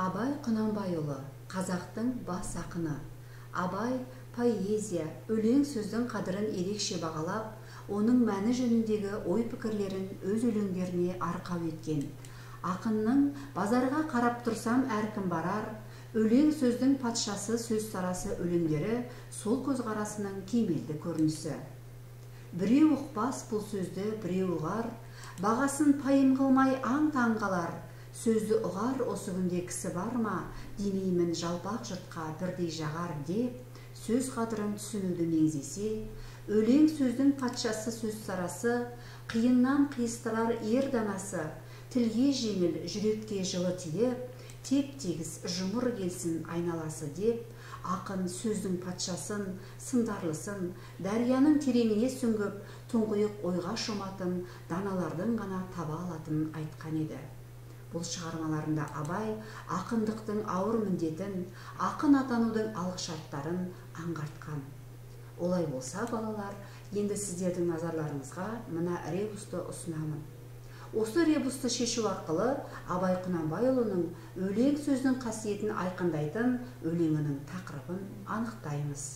Абай Құнанбайұлы, қазақтың бас ақыны. Абай поэзия, өлең сөздің қадірін ерекше бағалап, оның мәні жөніндегі ой-пікірлерін өз өлеңдеріне арқау еткен. Ақынның «Базарға қарап тұрсам әркім барар», өлең сөздің патшасы сөз сарасы өлеңдері сол көзқарасының кемелді көрінісі. Біреу ұқпас бұл сөзді біреу ұғар, бағасын пайым қылмай аң-таң қалар. Сөзді ұғар осы күнде кісі бар ма, демеймін жалпақ жұртқа бірдей жағар деп, сөз қадірін түсінуді меңзесе, өлең сөздің патшасы сөз сарасы, қиыннан қиыстырар ер данасы, тілге жеңіл, жүрекке жылы тиіп, теп-тегіс жұмыр келсін айналасы деп, ақын сөздің патшасын, сындарлысын, дарияның тереңіне сүңгіп, тұңғиық ойға шоматын даналардың ғана таба алатынын айтқан еді. Бұл шығармаларында Абай ақындықтың ауыр міндетін, ақын атанудың алғышарттарын аңғартқан. Олай болса, балалар, енді сіздердің назарларыңызға мына ребусты ұсынамын. Осы ребусты шешу арқылы Абай Құнанбайұлының өлең сөздің қасиетін айқындайтын өлеңінің тақырыбын анықтаймыз.